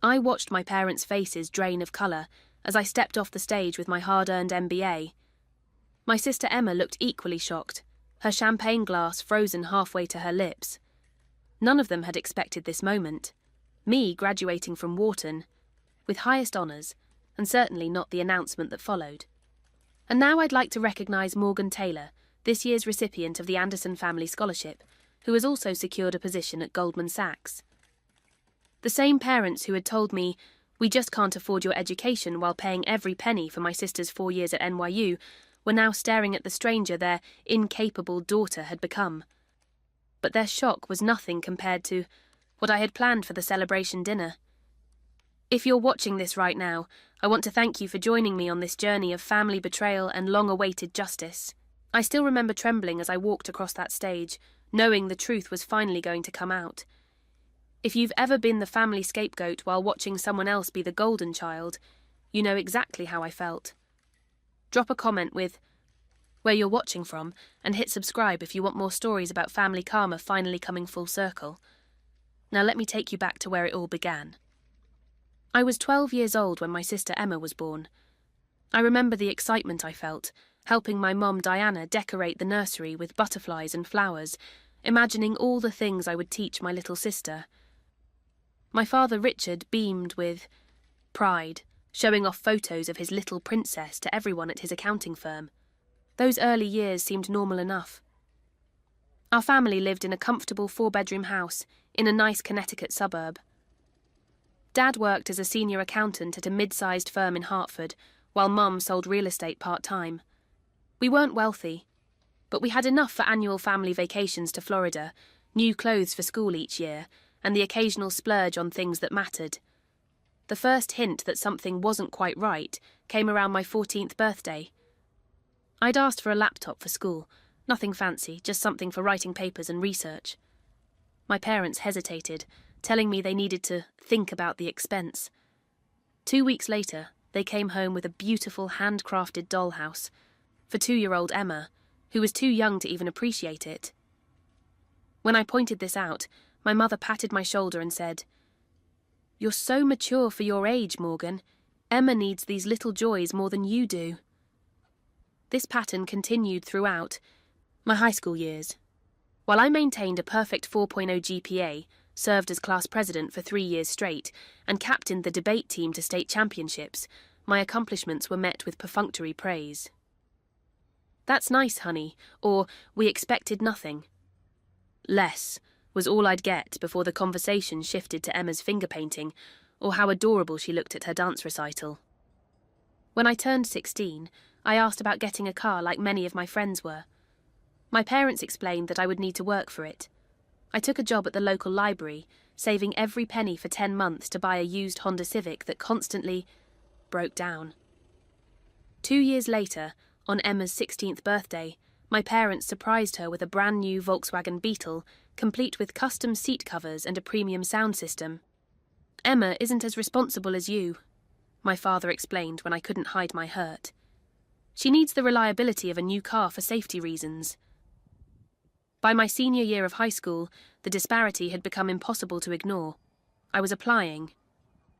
I watched my parents' faces drain of colour as I stepped off the stage with my hard-earned MBA. My sister Emma looked equally shocked, her champagne glass frozen halfway to her lips. None of them had expected this moment. Me graduating from Wharton, with highest honours, and certainly not the announcement that followed. And now I'd like to recognise Morgan Taylor, this year's recipient of the Anderson Family Scholarship, who has also secured a position at Goldman Sachs. The same parents who had told me, "We just can't afford your education," while paying every penny for my sister's 4 years at NYU, were now staring at the stranger their incapable daughter had become. But their shock was nothing compared to what I had planned for the celebration dinner. If you're watching this right now, I want to thank you for joining me on this journey of family betrayal and long-awaited justice. I still remember trembling as I walked across that stage, knowing the truth was finally going to come out. If you've ever been the family scapegoat while watching someone else be the golden child, you know exactly how I felt. Drop a comment with where you're watching from and hit subscribe if you want more stories about family karma finally coming full circle. Now let me take you back to where it all began. I was 12 years old when my sister Emma was born. I remember the excitement I felt, helping my mom Diana decorate the nursery with butterflies and flowers, imagining all the things I would teach my little sister. My father Richard beamed with pride, showing off photos of his little princess to everyone at his accounting firm. Those early years seemed normal enough. Our family lived in a comfortable 4-bedroom house in a nice Connecticut suburb. Dad worked as a senior accountant at a mid-sized firm in Hartford, while Mum sold real estate part-time. We weren't wealthy, but we had enough for annual family vacations to Florida, new clothes for school each year, and the occasional splurge on things that mattered. The first hint that something wasn't quite right came around my 14th birthday. I'd asked for a laptop for school, nothing fancy, just something for writing papers and research. My parents hesitated, telling me they needed to think about the expense. 2 weeks later, they came home with a beautiful handcrafted dollhouse for 2-year-old Emma, who was too young to even appreciate it. When I pointed this out, my mother patted my shoulder and said, "You're so mature for your age, Morgan. Emma needs these little joys more than you do." This pattern continued throughout my high school years. While I maintained a perfect 4.0 GPA, served as class president for 3 years straight, and captained the debate team to state championships, my accomplishments were met with perfunctory praise. "That's nice, honey," or "We expected nothing." Less was all I'd get before the conversation shifted to Emma's finger painting, or how adorable she looked at her dance recital. When I turned 16, I asked about getting a car like many of my friends were. My parents explained that I would need to work for it. I took a job at the local library, saving every penny for 10 months to buy a used Honda Civic that constantly broke down. 2 years later, on Emma's 16th birthday, my parents surprised her with a brand new Volkswagen Beetle, complete with custom seat covers and a premium sound system. "Emma isn't as responsible as you," my father explained when I couldn't hide my hurt. "She needs the reliability of a new car for safety reasons." By my senior year of high school, the disparity had become impossible to ignore. I was applying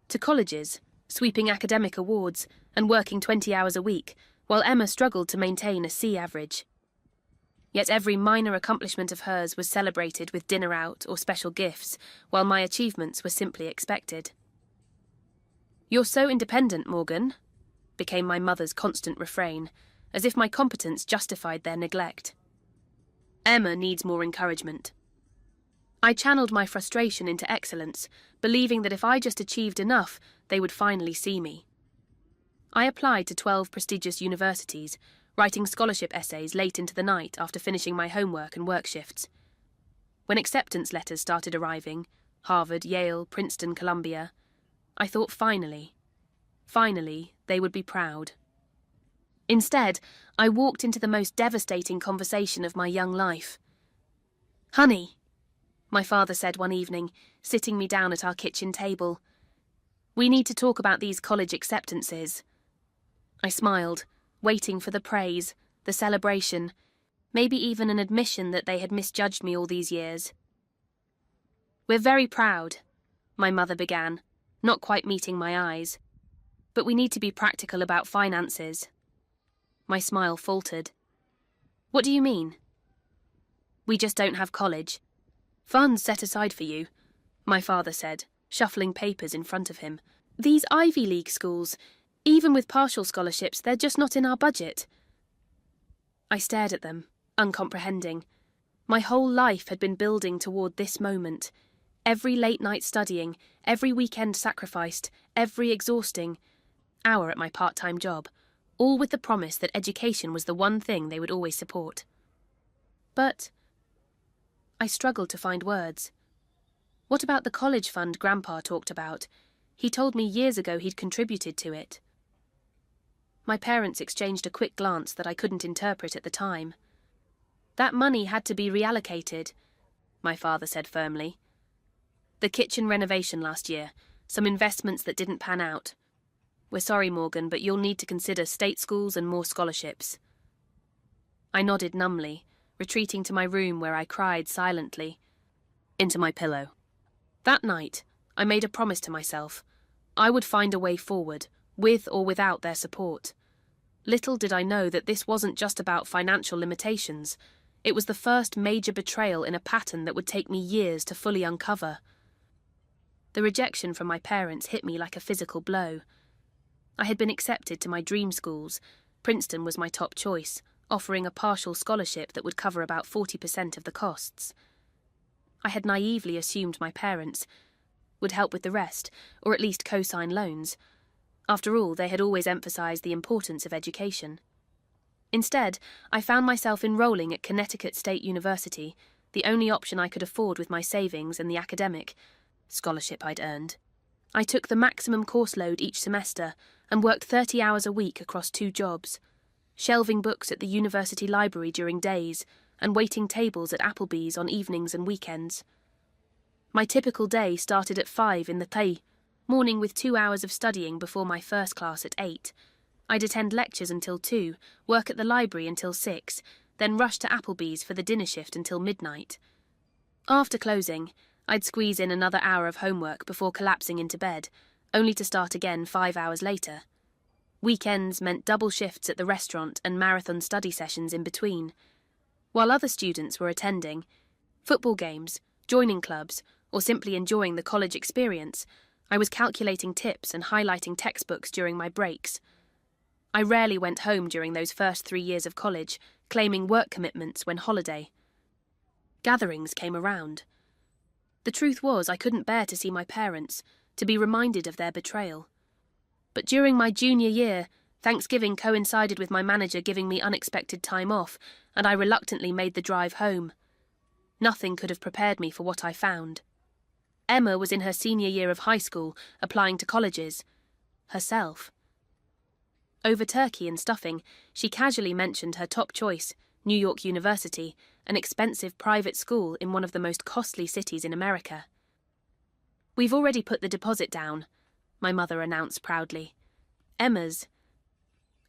to colleges, sweeping academic awards, and working 20 hours a week, while Emma struggled to maintain a C average. Yet every minor accomplishment of hers was celebrated with dinner out or special gifts, while my achievements were simply expected. "You're so independent, Morgan," became my mother's constant refrain, as if my competence justified their neglect. "Emma needs more encouragement." I channeled my frustration into excellence, believing that if I just achieved enough, they would finally see me. I applied to 12 prestigious universities, writing scholarship essays late into the night after finishing my homework and work shifts. When acceptance letters started arriving, Harvard, Yale, Princeton, Columbia, I thought finally, they would be proud. Instead, I walked into the most devastating conversation of my young life. "Honey," my father said one evening, sitting me down at our kitchen table, "we need to talk about these college acceptances." I smiled, waiting for the praise, the celebration, maybe even an admission that they had misjudged me all these years. "We're very proud," my mother began, not quite meeting my eyes. But we need to be practical about finances. My smile faltered. What do you mean? We just don't have college. Funds set aside for you, my father said, shuffling papers in front of him. These Ivy League schools, even with partial scholarships, they're just not in our budget. I stared at them, uncomprehending. My whole life had been building toward this moment. Every late night studying, every weekend sacrificed, every exhausting hour at my part-time job, all with the promise that education was the one thing they would always support. But I struggled to find words. What about the college fund Grandpa talked about? He told me years ago he'd contributed to it. My parents exchanged a quick glance that I couldn't interpret at the time. That money had to be reallocated, my father said firmly. The kitchen renovation last year, some investments that didn't pan out. We're sorry, Morgan, but you'll need to consider state schools and more scholarships. I nodded numbly, retreating to my room where I cried silently into my pillow. That night, I made a promise to myself. I would find a way forward, with or without their support. Little did I know that this wasn't just about financial limitations. It was the first major betrayal in a pattern that would take me years to fully uncover. The rejection from my parents hit me like a physical blow. I had been accepted to my dream schools. Princeton was my top choice, offering a partial scholarship that would cover about 40% of the costs. I had naively assumed my parents would help with the rest, or at least co-sign loans. After all, they had always emphasized the importance of education. Instead, I found myself enrolling at Connecticut State University, the only option I could afford with my savings and the academic scholarship I'd earned. I took the maximum course load each semester and worked 30 hours a week across 2 jobs, shelving books at the university library during days and waiting tables at Applebee's on evenings and weekends. My typical day started at 5 in the morning with 2 hours of studying before my first class at 8. I'd attend lectures until 2, work at the library until 6, then rush to Applebee's for the dinner shift until midnight. After closing, I'd squeeze in another hour of homework before collapsing into bed, only to start again 5 hours later. Weekends meant double shifts at the restaurant and marathon study sessions in between. While other students were attending football games, joining clubs, or simply enjoying the college experience, I was calculating tips and highlighting textbooks during my breaks. I rarely went home during those first 3 years of college, claiming work commitments when holiday gatherings came around. The truth was I couldn't bear to see my parents, to be reminded of their betrayal. But during my junior year, Thanksgiving coincided with my manager giving me unexpected time off, and I reluctantly made the drive home. Nothing could have prepared me for what I found. Emma was in her senior year of high school, applying to colleges. Herself. Over turkey and stuffing, she casually mentioned her top choice, New York University, an expensive private school in one of the most costly cities in America. "We've already put the deposit down," my mother announced proudly. "Emma's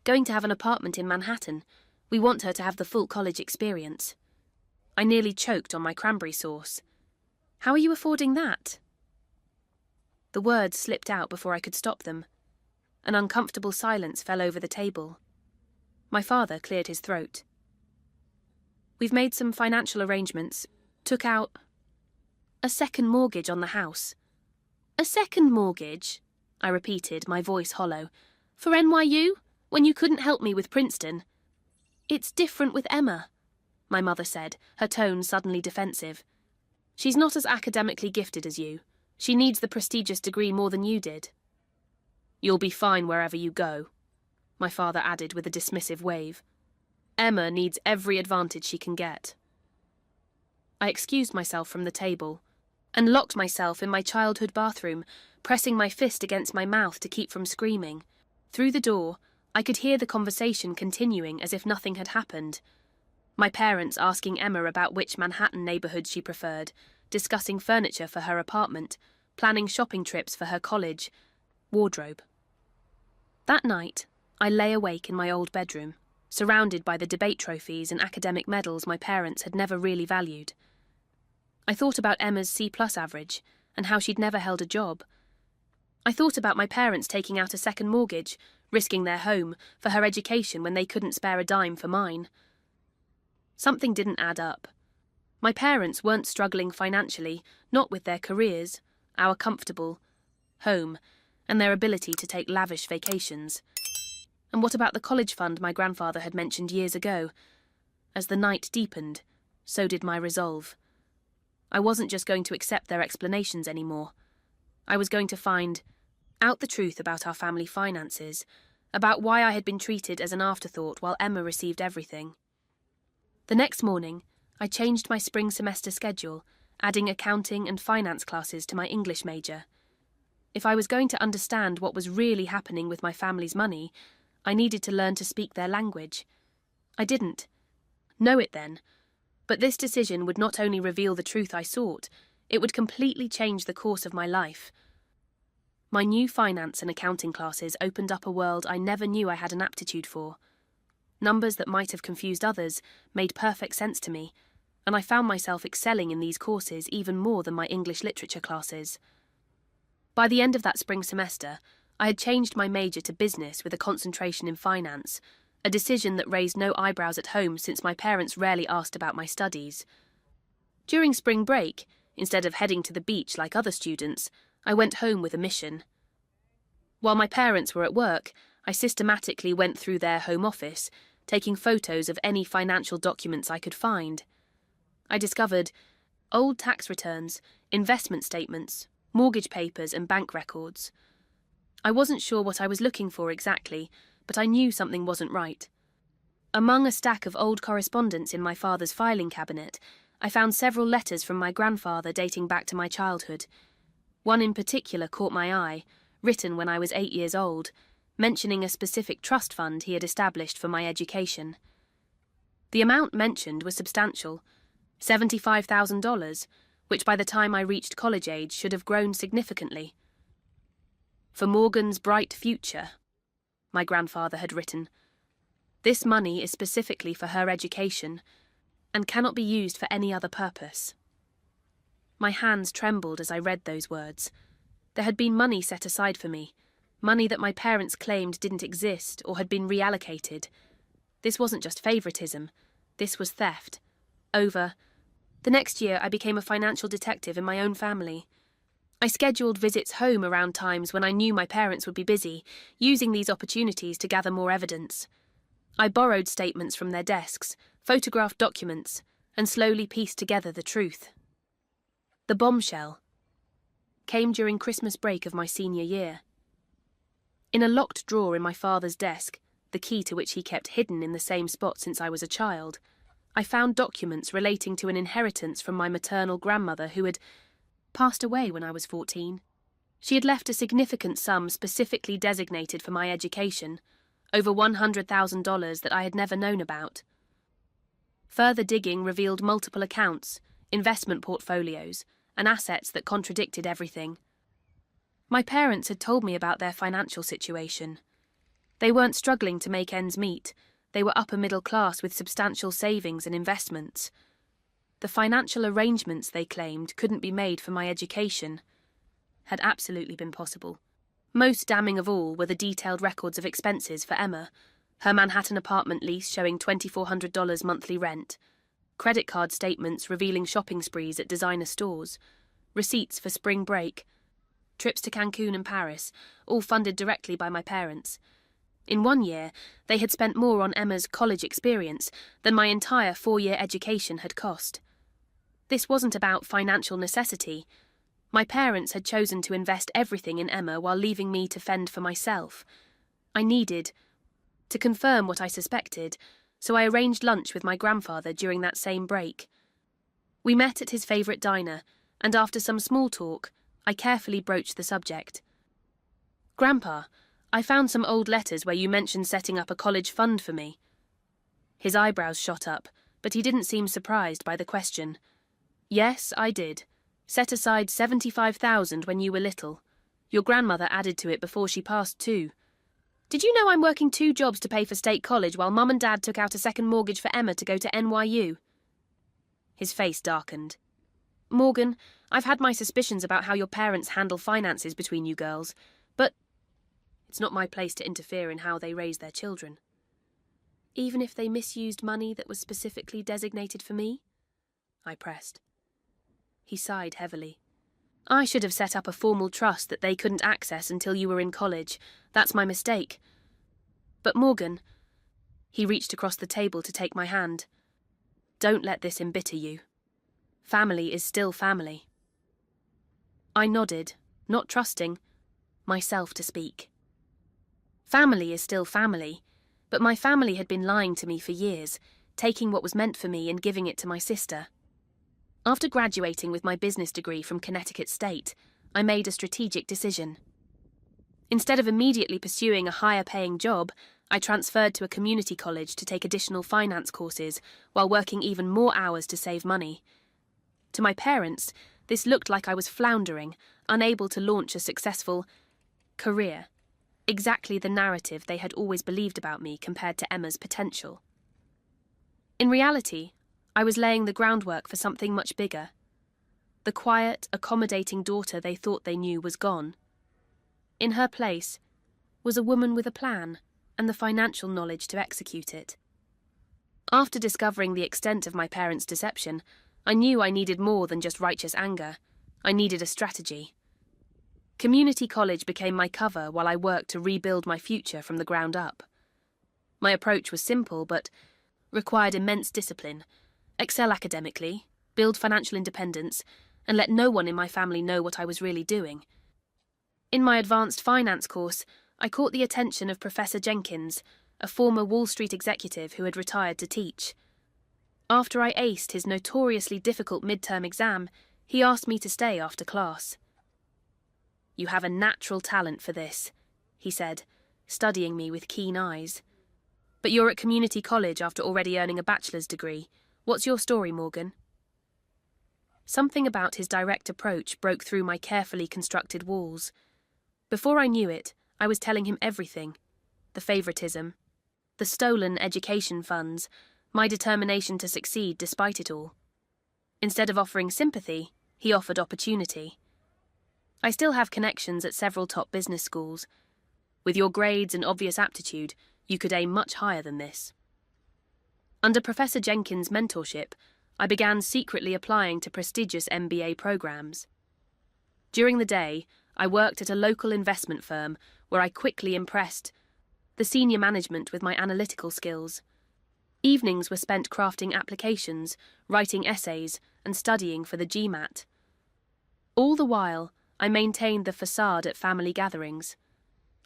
going to have an apartment in Manhattan. We want her to have the full college experience." I nearly choked on my cranberry sauce. "How are you affording that?" The words slipped out before I could stop them. An uncomfortable silence fell over the table. My father cleared his throat. "We've made some financial arrangements. Took out a second mortgage on the house." "A second mortgage?" I repeated, my voice hollow. "For NYU? When you couldn't help me with Princeton?" "It's different with Emma," my mother said, her tone suddenly defensive. "She's not as academically gifted as you. She needs the prestigious degree more than you did." "You'll be fine wherever you go," my father added with a dismissive wave. "Emma needs every advantage she can get." I excused myself from the table and locked myself in my childhood bathroom, pressing my fist against my mouth to keep from screaming. Through the door, I could hear the conversation continuing as if nothing had happened. My parents asking Emma about which Manhattan neighborhood she preferred, discussing furniture for her apartment, planning shopping trips for her college wardrobe. That night, I lay awake in my old bedroom, surrounded by the debate trophies and academic medals my parents had never really valued. I thought about Emma's C+ average and how she'd never held a job. I I thought about my parents taking out a second mortgage, risking their home, for her education when they couldn't spare a dime for mine. Something didn't add up. My parents weren't struggling financially, not with their careers, our comfortable home, and their ability to take lavish vacations. And what about the college fund my grandfather had mentioned years ago? As the night deepened, so did my resolve. I wasn't just going to accept their explanations anymore. I was going to find out the truth about our family finances, about why I had been treated as an afterthought while Emma received everything. The next morning, I changed my spring semester schedule, adding accounting and finance classes to my English major. If I was going to understand what was really happening with my family's money, I needed to learn to speak their language. I didn't know it then, but this decision would not only reveal the truth I sought, it would completely change the course of my life. My new finance and accounting classes opened up a world I never knew I had an aptitude for. Numbers that might have confused others made perfect sense to me, and I found myself excelling in these courses even more than my English literature classes. By the end of that spring semester, I had changed my major to business with a concentration in finance, a decision that raised no eyebrows at home since my parents rarely asked about my studies. During spring break, instead of heading to the beach like other students, I went home with a mission. While my parents were at work, I systematically went through their home office, taking photos of any financial documents I could find. I discovered old tax returns, investment statements, mortgage papers, and bank records. I wasn't sure what I was looking for exactly, but I knew something wasn't right. Among a stack of old correspondence in my father's filing cabinet, I found several letters from my grandfather dating back to my childhood. One in particular caught my eye, written when I was 8 years old, mentioning a specific trust fund he had established for my education. The amount mentioned was substantial, $75,000, which by the time I reached college age should have grown significantly. For Morgan's bright future, my grandfather had written. This money is specifically for her education and cannot be used for any other purpose. My hands trembled as I read those words. There had been money set aside for me, money that my parents claimed didn't exist or had been reallocated. This wasn't just favoritism, this was theft. The next year I became a financial detective in my own family. I scheduled visits home around times when I knew my parents would be busy, using these opportunities to gather more evidence. I borrowed statements from their desks, photographed documents, and slowly pieced together the truth. The bombshell came during Christmas break of my senior year. In a locked drawer in my father's desk, the key to which he kept hidden in the same spot since I was a child, I found documents relating to an inheritance from my maternal grandmother who had passed away when I was 14. She had left a significant sum specifically designated for my education, over $100,000 that I had never known about. Further digging revealed multiple accounts, investment portfolios, and assets that contradicted everything. My parents had told me about their financial situation. They weren't struggling to make ends meet. They were upper middle class with substantial savings and investments. The financial arrangements they claimed couldn't be made for my education had absolutely been possible. Most damning of all were the detailed records of expenses for Emma, her Manhattan apartment lease showing $2,400 monthly rent, credit card statements revealing shopping sprees at designer stores, receipts for spring break, trips to Cancun and Paris, all funded directly by my parents. In 1 year, they had spent more on Emma's college experience than my entire 4-year education had cost. This wasn't about financial necessity. My parents had chosen to invest everything in Emma while leaving me to fend for myself. I needed to confirm what I suspected, so I arranged lunch with my grandfather during that same break. We met at his favourite diner, and after some small talk, I carefully broached the subject. "Grandpa, I found some old letters where you mentioned setting up a college fund for me." His eyebrows shot up, but he didn't seem surprised by the question. "Yes, I did. Set aside $75,000 when you were little. Your grandmother added to it before she passed too. Did you know I'm working 2 jobs to pay for state college while Mum and Dad took out a second mortgage for Emma to go to NYU? His face darkened. "Morgan, I've had my suspicions about how your parents handle finances between you girls, But it's not my place to interfere in how they raise their children. Even if they misused money that was specifically designated for me? I pressed. He sighed heavily. I should have set up a formal trust that they couldn't access until you were in college. That's my mistake. But Morgan, he reached across the table to take my hand. Don't let this embitter you. Family is still family. I nodded, not trusting myself to speak. Family is still family, but my family had been lying to me for years, taking what was meant for me and giving it to my sister. After graduating with my business degree from Connecticut State, I made a strategic decision. Instead of immediately pursuing a higher-paying job, I transferred to a community college to take additional finance courses while working even more hours to save money. To my parents, this looked like I was floundering, unable to launch a successful career, exactly the narrative they had always believed about me compared to Emma's potential. In reality, I was laying the groundwork for something much bigger. The quiet, accommodating daughter they thought they knew was gone. In her place was a woman with a plan and the financial knowledge to execute it. After discovering the extent of my parents' deception, I knew I needed more than just righteous anger. I needed a strategy. Community college became my cover while I worked to rebuild my future from the ground up. My approach was simple but required immense discipline. Excel academically, build financial independence, and let no one in my family know what I was really doing. In my advanced finance course, I caught the attention of Professor Jenkins, a former Wall Street executive who had retired to teach. After I aced his notoriously difficult midterm exam, he asked me to stay after class. "You have a natural talent for this," he said, studying me with keen eyes. "But you're at community college after already earning a bachelor's degree. What's your story, Morgan?" Something about his direct approach broke through my carefully constructed walls. Before I knew it, I was telling him everything. The favoritism, the stolen education funds, my determination to succeed despite it all. Instead of offering sympathy, he offered opportunity. I still have connections at several top business schools. With your grades and obvious aptitude, you could aim much higher than this. Under Professor Jenkins' mentorship, I began secretly applying to prestigious MBA programs. During the day, I worked at a local investment firm where I quickly impressed the senior management with my analytical skills. Evenings were spent crafting applications, writing essays, and studying for the GMAT. All the while, I maintained the facade at family gatherings.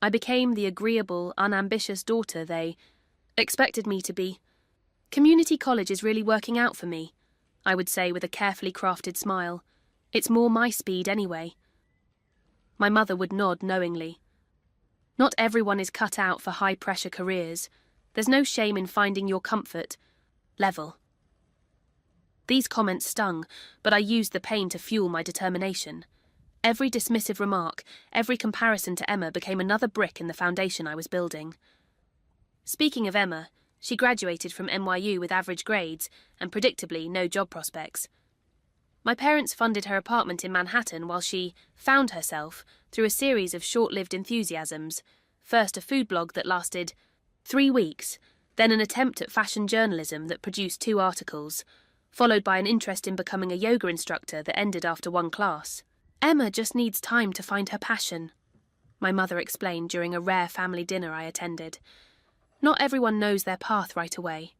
I became the agreeable, unambitious daughter they expected me to be. "Community college is really working out for me," I would say with a carefully crafted smile. "It's more my speed anyway." My mother would nod knowingly. Not everyone is cut out for high-pressure careers. There's no shame in finding your comfort level. These comments stung, but I used the pain to fuel my determination. Every dismissive remark, every comparison to Emma became another brick in the foundation I was building. Speaking of Emma, she graduated from NYU with average grades and, predictably, no job prospects. My parents funded her apartment in Manhattan while she found herself through a series of short-lived enthusiasms, first a food blog that lasted 3 weeks, then an attempt at fashion journalism that produced 2 articles, followed by an interest in becoming a yoga instructor that ended after 1 class. "Emma just needs time to find her passion," my mother explained during a rare family dinner I attended. "Not everyone knows their path right away."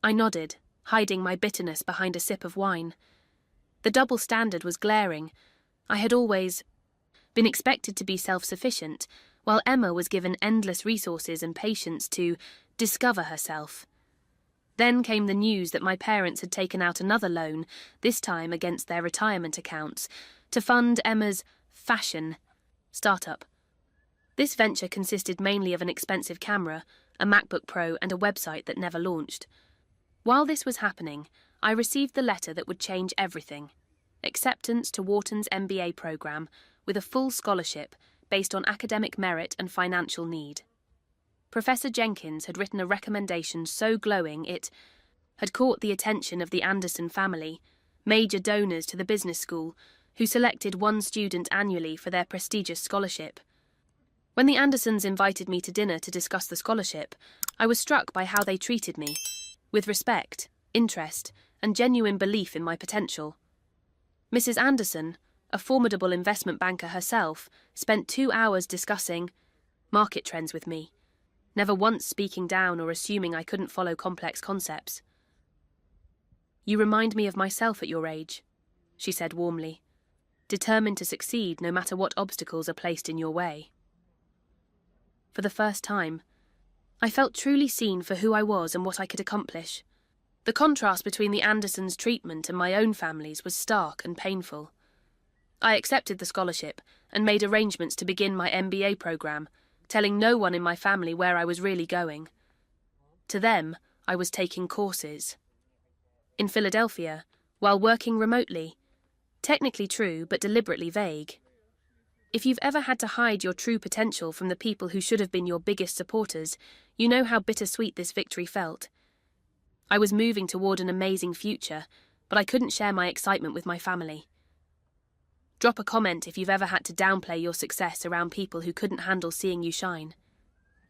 I nodded, hiding my bitterness behind a sip of wine. The double standard was glaring. I had always been expected to be self-sufficient, while Emma was given endless resources and patience to discover herself. Then came the news that my parents had taken out another loan, this time against their retirement accounts, to fund Emma's fashion startup. This venture consisted mainly of an expensive camera, a MacBook Pro, and a website that never launched. While this was happening, I received the letter that would change everything. Acceptance to Wharton's MBA program with a full scholarship based on academic merit and financial need. Professor Jenkins had written a recommendation so glowing it had caught the attention of the Anderson family, major donors to the business school, who selected one student annually for their prestigious scholarship. When the Andersons invited me to dinner to discuss the scholarship, I was struck by how they treated me, with respect, interest, and genuine belief in my potential. Mrs. Anderson, a formidable investment banker herself, spent 2 hours discussing market trends with me, never once speaking down or assuming I couldn't follow complex concepts. "You remind me of myself at your age," she said warmly, "determined to succeed no matter what obstacles are placed in your way." For the first time, I felt truly seen for who I was and what I could accomplish. The contrast between the Andersons' treatment and my own family's was stark and painful. I accepted the scholarship and made arrangements to begin my MBA program, telling no one in my family where I was really going. To them, I was taking courses. In Philadelphia, while working remotely. Technically true, but deliberately vague. If you've ever had to hide your true potential from the people who should have been your biggest supporters, you know how bittersweet this victory felt. I was moving toward an amazing future, but I couldn't share my excitement with my family. Drop a comment if you've ever had to downplay your success around people who couldn't handle seeing you shine.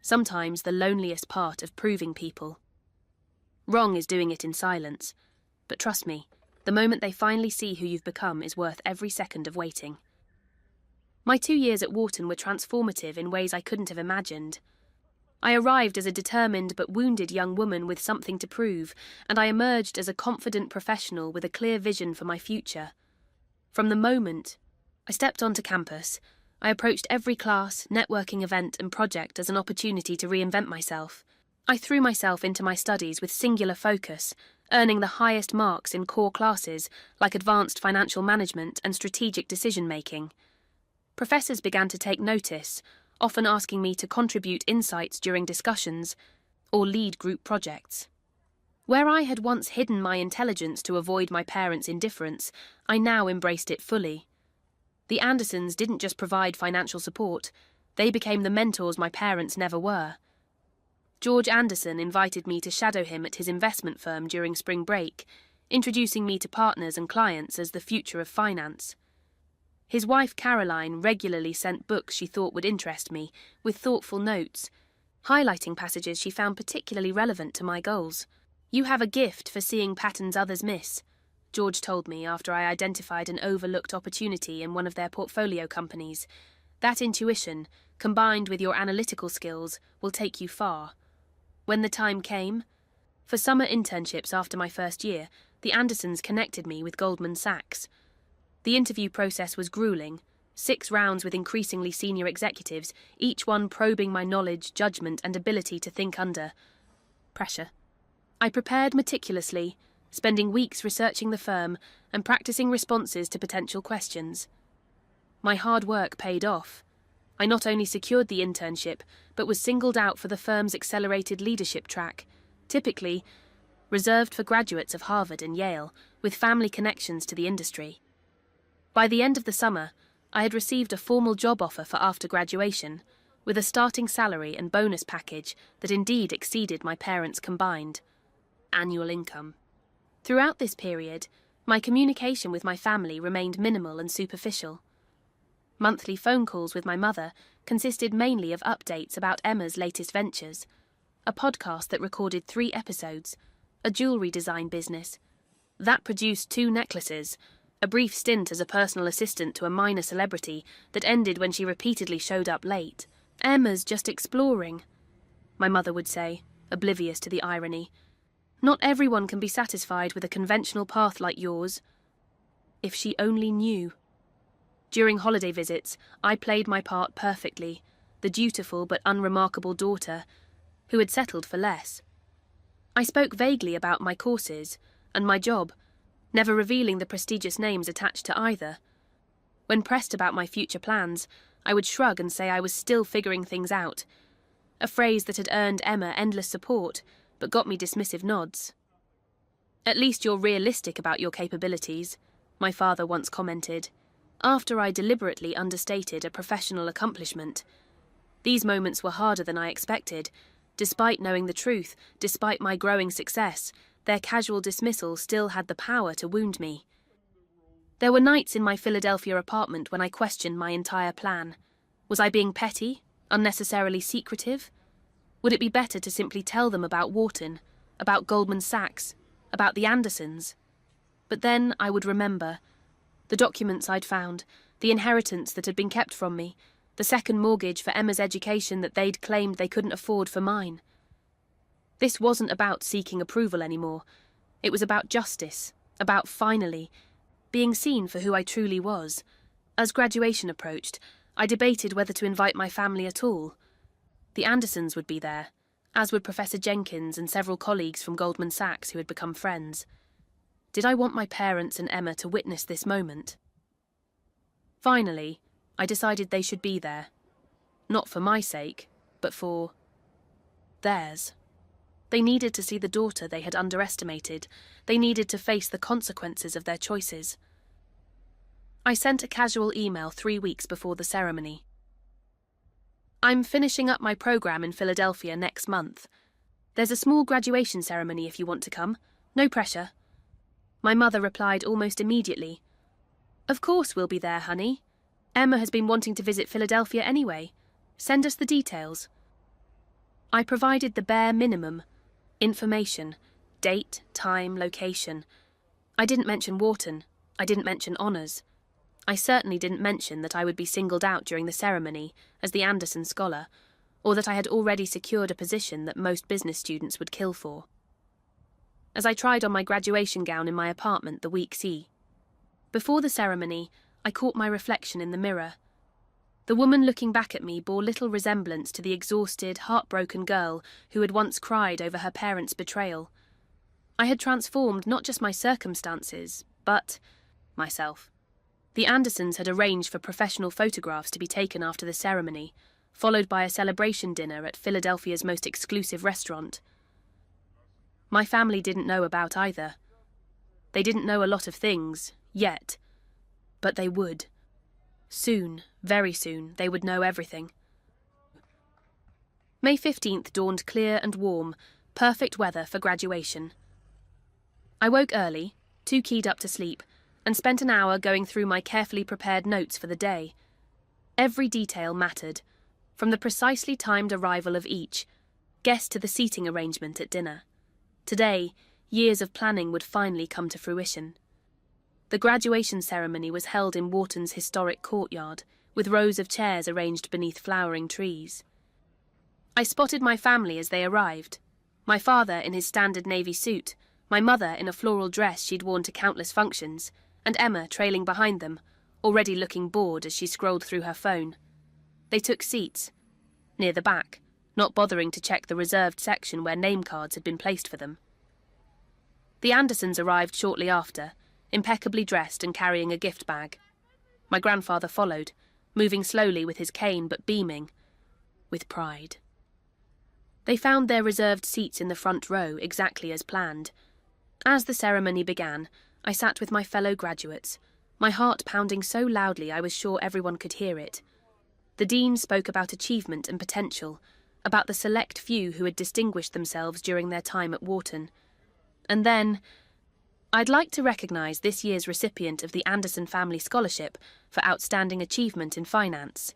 Sometimes the loneliest part of proving people wrong is doing it in silence, but trust me, the moment they finally see who you've become is worth every second of waiting. My 2 years at Wharton were transformative in ways I couldn't have imagined. I arrived as a determined but wounded young woman with something to prove, and I emerged as a confident professional with a clear vision for my future. From the moment I stepped onto campus, I approached every class, networking event and project as an opportunity to reinvent myself. I threw myself into my studies with singular focus, earning the highest marks in core classes like advanced financial management and strategic decision-making. Professors began to take notice, often asking me to contribute insights during discussions or lead group projects. Where I had once hidden my intelligence to avoid my parents' indifference, I now embraced it fully. The Andersons didn't just provide financial support, they became the mentors my parents never were. George Anderson invited me to shadow him at his investment firm during spring break, introducing me to partners and clients as the future of finance. His wife Caroline regularly sent books she thought would interest me, with thoughtful notes, highlighting passages she found particularly relevant to my goals. "You have a gift for seeing patterns others miss," George told me after I identified an overlooked opportunity in one of their portfolio companies. "That intuition, combined with your analytical skills, will take you far." When the time came, for summer internships after my first year, the Andersons connected me with Goldman Sachs. The interview process was grueling, 6 rounds with increasingly senior executives, each one probing my knowledge, judgment, and ability to think under pressure. I prepared meticulously, spending weeks researching the firm and practicing responses to potential questions. My hard work paid off. I not only secured the internship, but was singled out for the firm's accelerated leadership track, typically reserved for graduates of Harvard and Yale, with family connections to the industry. By the end of the summer, I had received a formal job offer for after graduation, with a starting salary and bonus package that indeed exceeded my parents' combined annual income. Throughout this period, my communication with my family remained minimal and superficial. Monthly phone calls with my mother consisted mainly of updates about Emma's latest ventures, a podcast that recorded 3 episodes, a jewellery design business that produced 2 necklaces, a brief stint as a personal assistant to a minor celebrity that ended when she repeatedly showed up late. "Emma's just exploring," my mother would say, oblivious to the irony. "Not everyone can be satisfied with a conventional path like yours." If she only knew. During holiday visits, I played my part perfectly, the dutiful but unremarkable daughter who had settled for less. I spoke vaguely about my courses and my job, never revealing the prestigious names attached to either. When pressed about my future plans, I would shrug and say I was still figuring things out, a phrase that had earned Emma endless support, but got me dismissive nods. "At least you're realistic about your capabilities," my father once commented, after I deliberately understated a professional accomplishment. These moments were harder than I expected. Despite knowing the truth, despite my growing success, their casual dismissal still had the power to wound me. There were nights in my Philadelphia apartment when I questioned my entire plan. Was I being petty, unnecessarily secretive? Would it be better to simply tell them about Wharton, about Goldman Sachs, about the Andersons? But then I would remember the documents I'd found, the inheritance that had been kept from me, the second mortgage for Emma's education that they'd claimed they couldn't afford for mine. This wasn't about seeking approval anymore. It was about justice, about finally being seen for who I truly was. As graduation approached, I debated whether to invite my family at all. The Andersons would be there, as would Professor Jenkins and several colleagues from Goldman Sachs who had become friends. Did I want my parents and Emma to witness this moment? Finally, I decided they should be there. Not for my sake, but for theirs. They needed to see the daughter they had underestimated. They needed to face the consequences of their choices. I sent a casual email 3 weeks before the ceremony. I'm finishing up my program in Philadelphia next month. There's a small graduation ceremony if you want to come. No pressure. My mother replied almost immediately. Of course we'll be there, honey. Emma has been wanting to visit Philadelphia anyway. Send us the details. I provided the bare minimum. Information, date, time, location. I didn't mention Wharton. I didn't mention honours. I certainly didn't mention that I would be singled out during the ceremony as the Anderson Scholar, or that I had already secured a position that most business students would kill for. As I tried on my graduation gown in my apartment the week C. Before the ceremony, I caught my reflection in the mirror. The woman looking back at me bore little resemblance to the exhausted, heartbroken girl who had once cried over her parents' betrayal. I had transformed not just my circumstances, but myself. The Andersons had arranged for professional photographs to be taken after the ceremony, followed by a celebration dinner at Philadelphia's most exclusive restaurant. My family didn't know about either. They didn't know a lot of things, yet, but they would. Soon, very soon, they would know everything. May 15th dawned clear and warm, perfect weather for graduation. I woke early, too keyed up to sleep, and spent an hour going through my carefully prepared notes for the day. Every detail mattered, from the precisely timed arrival of each, guest to the seating arrangement at dinner. Today, years of planning would finally come to fruition. The graduation ceremony was held in Wharton's historic courtyard, with rows of chairs arranged beneath flowering trees. I spotted my family as they arrived. My father in his standard navy suit, my mother in a floral dress she'd worn to countless functions, and Emma trailing behind them, already looking bored as she scrolled through her phone. They took seats, near the back, not bothering to check the reserved section where name cards had been placed for them. The Andersons arrived shortly after, impeccably dressed and carrying a gift bag. My grandfather followed, moving slowly with his cane but beaming with pride. They found their reserved seats in the front row exactly as planned. As the ceremony began, I sat with my fellow graduates, my heart pounding so loudly I was sure everyone could hear it. The dean spoke about achievement and potential, about the select few who had distinguished themselves during their time at Wharton. And then, I'd like to recognise this year's recipient of the Anderson Family Scholarship for Outstanding Achievement in Finance.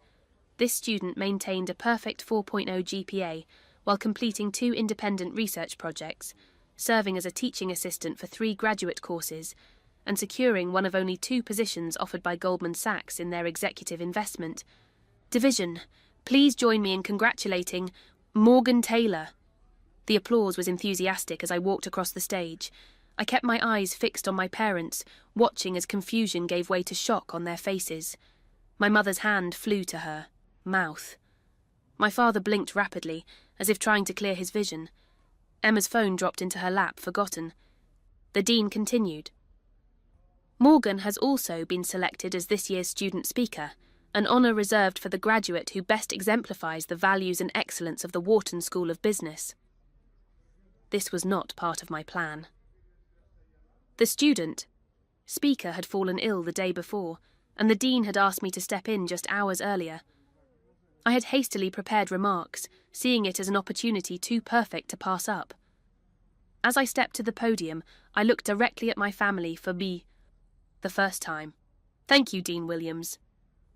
This student maintained a perfect 4.0 GPA while completing 2 independent research projects, serving as a teaching assistant for 3 graduate courses, and securing one of only 2 positions offered by Goldman Sachs in their executive investment division. Please join me in congratulating Morgan Taylor. The applause was enthusiastic as I walked across the stage. I kept my eyes fixed on my parents, watching as confusion gave way to shock on their faces. My mother's hand flew to her mouth. My father blinked rapidly, as if trying to clear his vision. Emma's phone dropped into her lap, forgotten. The dean continued. Morgan has also been selected as this year's student speaker, an honour reserved for the graduate who best exemplifies the values and excellence of the Wharton School of Business. This was not part of my plan. The student speaker had fallen ill the day before, and the dean had asked me to step in just hours earlier. I had hastily prepared remarks, seeing it as an opportunity too perfect to pass up. As I stepped to the podium, I looked directly at my family for The first time. Thank you, Dean Williams.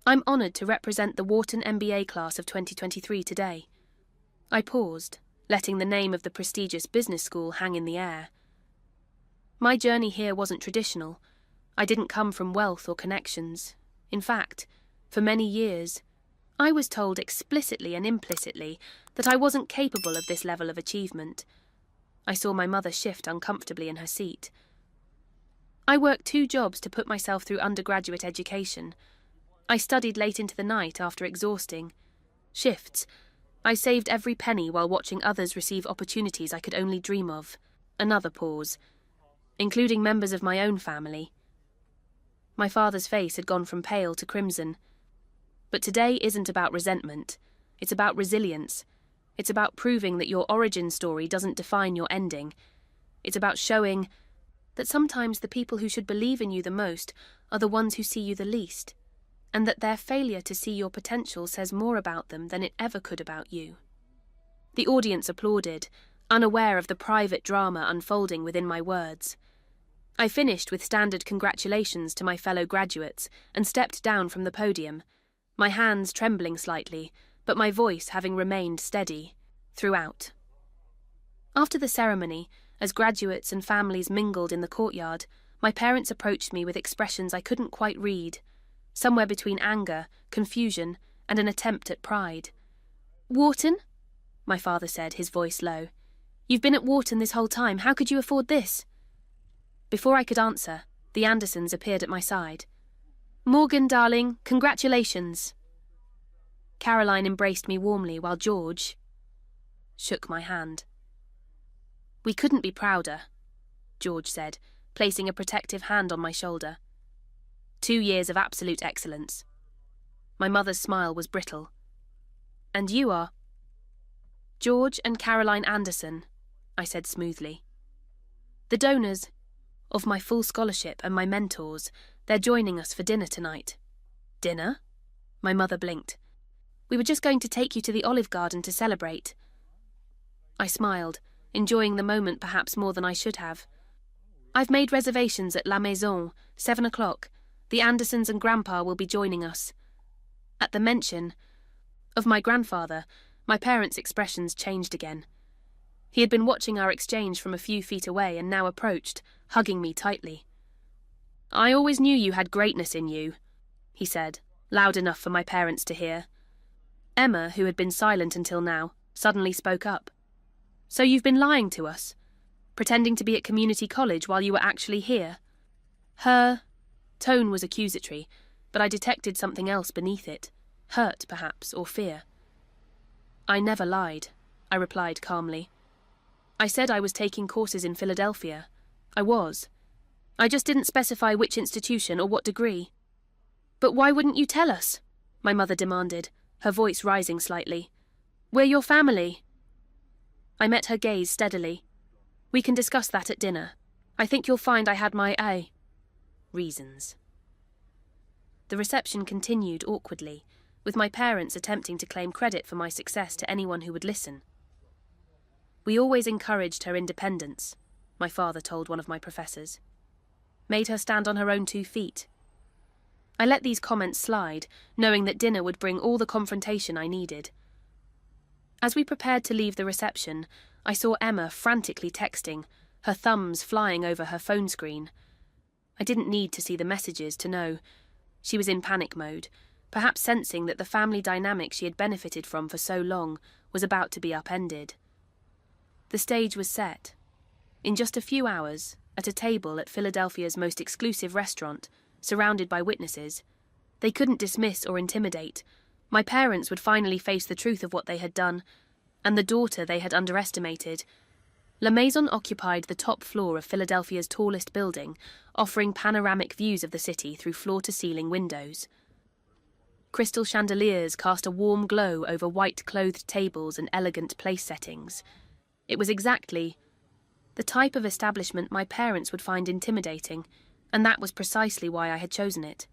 I'm honoured to represent the Wharton MBA class of 2023 today. I paused, letting the name of the prestigious business school hang in the air. My journey here wasn't traditional. I didn't come from wealth or connections. In fact, for many years, I was told explicitly and implicitly that I wasn't capable of this level of achievement. I saw my mother shift uncomfortably in her seat. I worked 2 jobs to put myself through undergraduate education. I studied late into the night after exhausting. Shifts. I saved every penny while watching others receive opportunities I could only dream of. Another pause. Including members of my own family. My father's face had gone from pale to crimson. But today isn't about resentment. It's about resilience. It's about proving that your origin story doesn't define your ending. It's about showing that sometimes the people who should believe in you the most are the ones who see you the least, and that their failure to see your potential says more about them than it ever could about you. The audience applauded, unaware of the private drama unfolding within my words. I finished with standard congratulations to my fellow graduates and stepped down from the podium, my hands trembling slightly, but my voice having remained steady throughout. After the ceremony, as graduates and families mingled in the courtyard, my parents approached me with expressions I couldn't quite read, somewhere between anger, confusion, and an attempt at pride. "Wharton?" my father said, his voice low. "You've been at Wharton this whole time. How could you afford this?" Before I could answer, the Andersons appeared at my side. "Morgan, darling, congratulations." Caroline embraced me warmly while George shook my hand. "We couldn't be prouder," George said, placing a protective hand on my shoulder. 2 years of absolute excellence. My mother's smile was brittle. "And you are?" "George and Caroline Anderson," I said smoothly. "The donors of my full scholarship and my mentors, they're joining us for dinner tonight." "Dinner?" My mother blinked. "We were just going to take you to the Olive Garden to celebrate." I smiled, enjoying the moment perhaps more than I should have. "I've made reservations at La Maison, 7 o'clock. The Andersons and Grandpa will be joining us." At the mention of my grandfather, my parents' expressions changed again. He had been watching our exchange from a few feet away and now approached, hugging me tightly. "I always knew you had greatness in you," he said, loud enough for my parents to hear. Emma, who had been silent until now, suddenly spoke up. "So you've been lying to us? Pretending to be at community college while you were actually here?" Her tone was accusatory, but I detected something else beneath it. Hurt, perhaps, or fear. "I never lied," I replied calmly. "I said I was taking courses in Philadelphia. I was. I just didn't specify which institution or what degree." "But why wouldn't you tell us?" my mother demanded, her voice rising slightly. "We're your family." I met her gaze steadily. "We can discuss that at dinner. I think you'll find I had my reasons." The reception continued awkwardly, with my parents attempting to claim credit for my success to anyone who would listen. "We always encouraged her independence," my father told one of my professors. "Made her stand on her own 2 feet." I let these comments slide, knowing that dinner would bring all the confrontation I needed. As we prepared to leave the reception, I saw Emma frantically texting, her thumbs flying over her phone screen. I didn't need to see the messages to know. She was in panic mode, perhaps sensing that the family dynamic she had benefited from for so long was about to be upended. The stage was set. In just a few hours, at a table at Philadelphia's most exclusive restaurant, surrounded by witnesses, they couldn't dismiss or intimidate. My parents would finally face the truth of what they had done, and the daughter they had underestimated. La Maison occupied the top floor of Philadelphia's tallest building, offering panoramic views of the city through floor-to-ceiling windows. Crystal chandeliers cast a warm glow over white-clothed tables and elegant place settings. It was exactly the type of establishment my parents would find intimidating, and that was precisely why I had chosen it.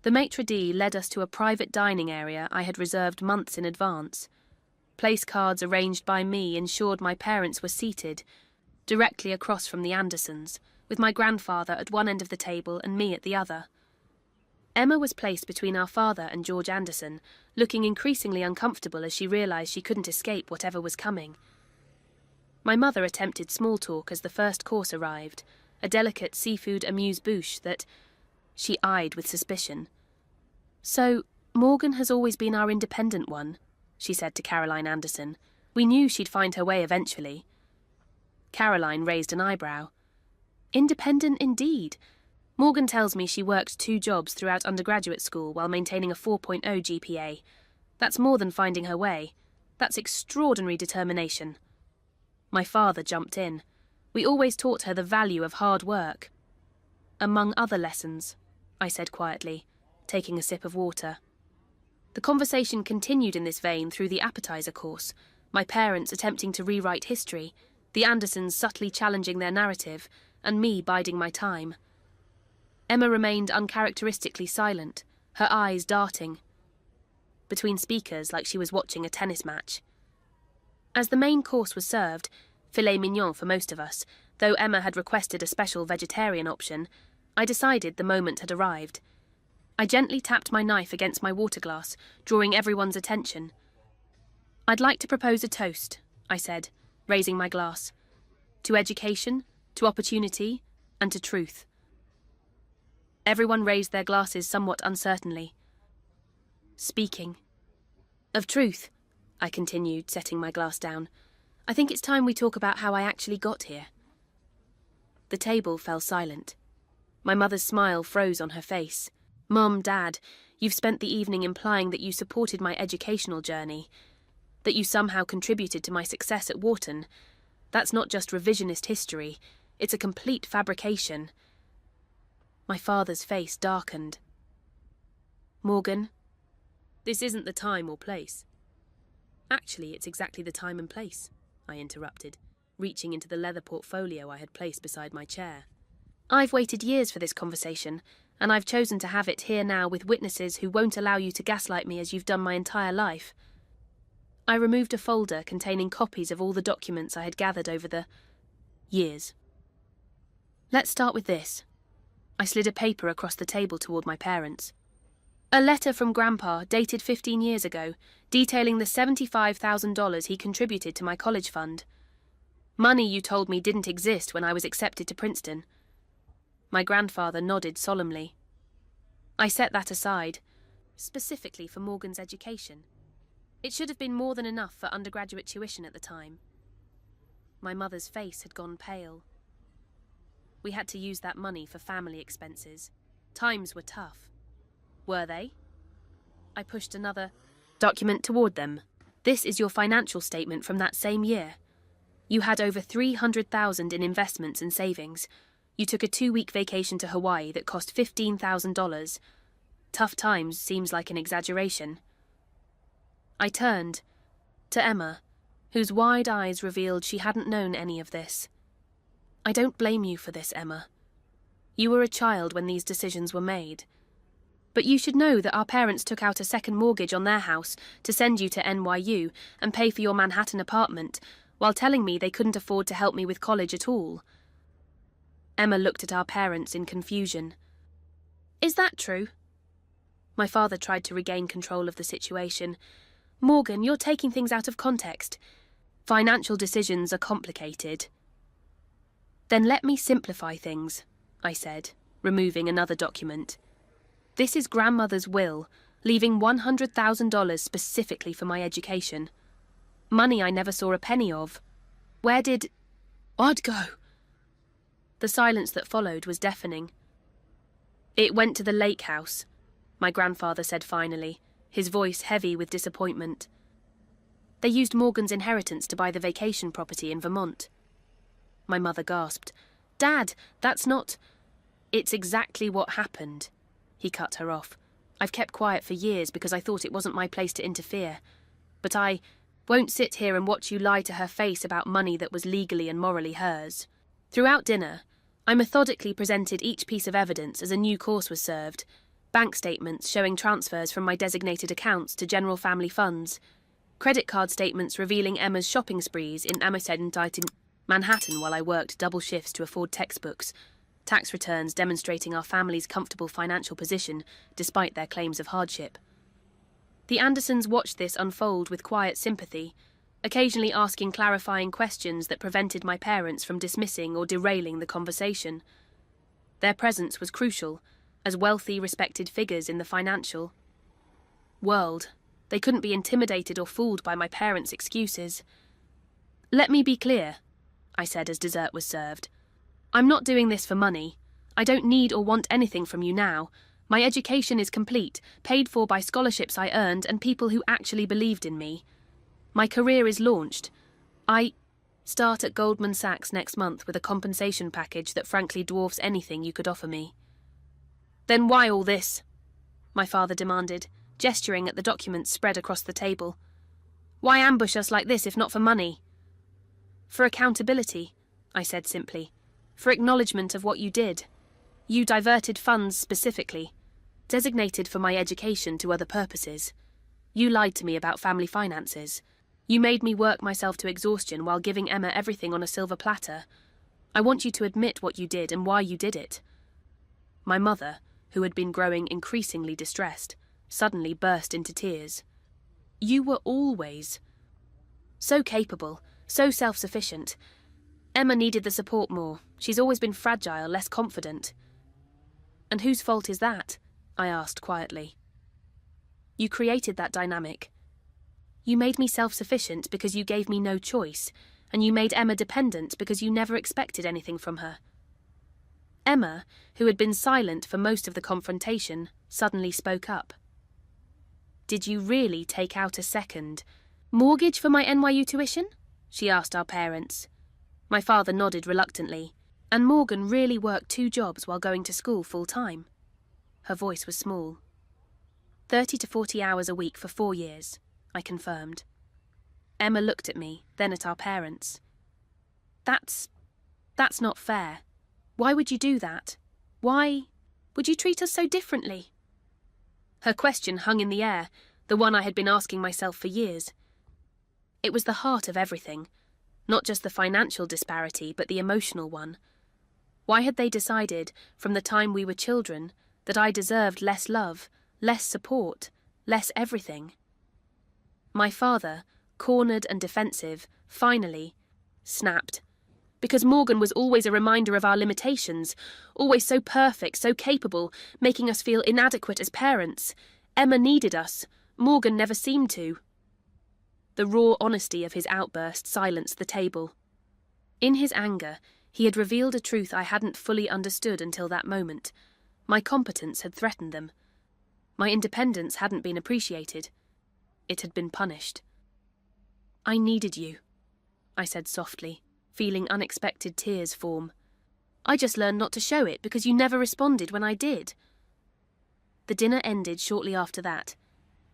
The maitre d' led us to a private dining area I had reserved months in advance. Place cards arranged by me ensured my parents were seated directly across from the Andersons, with my grandfather at one end of the table and me at the other. Emma was placed between our father and George Anderson, looking increasingly uncomfortable as she realised she couldn't escape whatever was coming. My mother attempted small talk as the first course arrived, a delicate seafood amuse-bouche that she eyed with suspicion. "So, Morgan has always been our independent one," she said to Caroline Anderson. "We knew she'd find her way eventually." Caroline raised an eyebrow. "Independent indeed. Morgan tells me she worked 2 jobs throughout undergraduate school while maintaining a 4.0 GPA. That's more than finding her way. That's extraordinary determination." My father jumped in. "We always taught her the value of hard work." "Among other lessons," I said quietly, taking a sip of water. The conversation continued in this vein through the appetizer course, my parents attempting to rewrite history, the Andersons subtly challenging their narrative, and me biding my time. Emma remained uncharacteristically silent, her eyes darting between speakers like she was watching a tennis match. As the main course was served, filet mignon for most of us, though Emma had requested a special vegetarian option, I decided the moment had arrived. I gently tapped my knife against my water glass, drawing everyone's attention. "I'd like to propose a toast," I said, raising my glass. "To education, to opportunity, and to truth." Everyone raised their glasses somewhat uncertainly. "Speaking of truth," I continued, setting my glass down, "I think it's time we talk about how I actually got here." The table fell silent. My mother's smile froze on her face. "Mum, Dad, you've spent the evening implying that you supported my educational journey, that you somehow contributed to my success at Wharton. That's not just revisionist history, it's a complete fabrication." My father's face darkened. "Morgan, this isn't the time or place." "Actually, it's exactly the time and place," I interrupted, reaching into the leather portfolio I had placed beside my chair. "I've waited years for this conversation, and I've chosen to have it here now with witnesses who won't allow you to gaslight me as you've done my entire life." I removed a folder containing copies of all the documents I had gathered over the years. "Let's start with this." I slid a paper across the table toward my parents. "A letter from Grandpa dated 15 years ago, detailing the $75,000 he contributed to my college fund. Money you told me didn't exist when I was accepted to Princeton." My grandfather nodded solemnly. "I set that aside, specifically for Morgan's education. It should have been more than enough for undergraduate tuition at the time." My mother's face had gone pale. "We had to use that money for family expenses. Times were tough." "Were they?" I pushed another document toward them. "This is your financial statement from that same year. You had over $300,000 in investments and savings. You took a 2-week vacation to Hawaii that cost $15,000. Tough times seems like an exaggeration." I turned to Emma, whose wide eyes revealed she hadn't known any of this. "I don't blame you for this, Emma. You were a child when these decisions were made. But you should know that our parents took out a second mortgage on their house to send you to NYU and pay for your Manhattan apartment, while telling me they couldn't afford to help me with college at all." Emma looked at our parents in confusion. "Is that true?" My father tried to regain control of the situation. "Morgan, you're taking things out of context. Financial decisions are complicated." "Then let me simplify things," I said, removing another document. "This is Grandmother's will, leaving $100,000 specifically for my education. Money I never saw a penny of. Where did—" "I'd go." The silence that followed was deafening. "It went to the lake house," my grandfather said finally, his voice heavy with disappointment. "They used Morgan's inheritance to buy the vacation property in Vermont." My mother gasped. "Dad, that's not—" "It's exactly what happened," he cut her off. "I've kept quiet for years because I thought it wasn't my place to interfere. But I won't sit here and watch you lie to her face about money that was legally and morally hers." Throughout dinner, I methodically presented each piece of evidence as a new course was served. Bank statements showing transfers from my designated accounts to general family funds. Credit card statements revealing Emma's shopping sprees in Manhattan while I worked double shifts to afford textbooks. tax returns demonstrating our family's comfortable financial position despite their claims of hardship. The Andersons watched this unfold with quiet sympathy, occasionally asking clarifying questions that prevented my parents from dismissing or derailing the conversation. Their presence was crucial, as wealthy, respected figures in the financial world. They couldn't be intimidated or fooled by my parents' excuses. "Let me be clear," I said as dessert was served. "I'm not doing this for money. I don't need or want anything from you now. My education is complete, paid for by scholarships I earned and people who actually believed in me. My career is launched. I start at Goldman Sachs next month with a compensation package that frankly dwarfs anything you could offer me." "Then why all this?" my father demanded, gesturing at the documents spread across the table. "Why ambush us like this if not for money?" "For accountability," I said simply. "For acknowledgement of what you did. You diverted funds specifically, designated for my education to other purposes. You lied to me about family finances. You made me work myself to exhaustion while giving Emma everything on a silver platter. I want you to admit what you did and why you did it." My mother, who had been growing increasingly distressed, suddenly burst into tears. "You were always so capable, so self-sufficient. Emma needed the support more. She's always been fragile, less confident." "And whose fault is that?" I asked quietly. "You created that dynamic. You made me self-sufficient because you gave me no choice, and you made Emma dependent because you never expected anything from her." Emma, who had been silent for most of the confrontation, suddenly spoke up. "Did you really take out a second mortgage for my NYU tuition?" she asked our parents. My father nodded reluctantly. "And Morgan really worked 2 jobs while going to school full-time." Her voice was small. 30 to 40 hours a week for 4 years, I confirmed. Emma looked at me, then at our parents. That's not fair. Why would you do that? Why would you treat us so differently?" Her question hung in the air, the one I had been asking myself for years. It was the heart of everything, not just the financial disparity, but the emotional one. Why had they decided, from the time we were children, that I deserved less love, less support, less everything? My father, cornered and defensive, finally snapped. Because Morgan was always a reminder of our limitations, always so perfect, so capable, making us feel inadequate as parents. Emma needed us. Morgan never seemed to. The raw honesty of his outburst silenced the table. In his anger, he had revealed a truth I hadn't fully understood until that moment. My competence had threatened them. My independence hadn't been appreciated. It had been punished. "I needed you," I said softly, feeling unexpected tears form. "I just learned not to show it because you never responded when I did." The dinner ended shortly after that.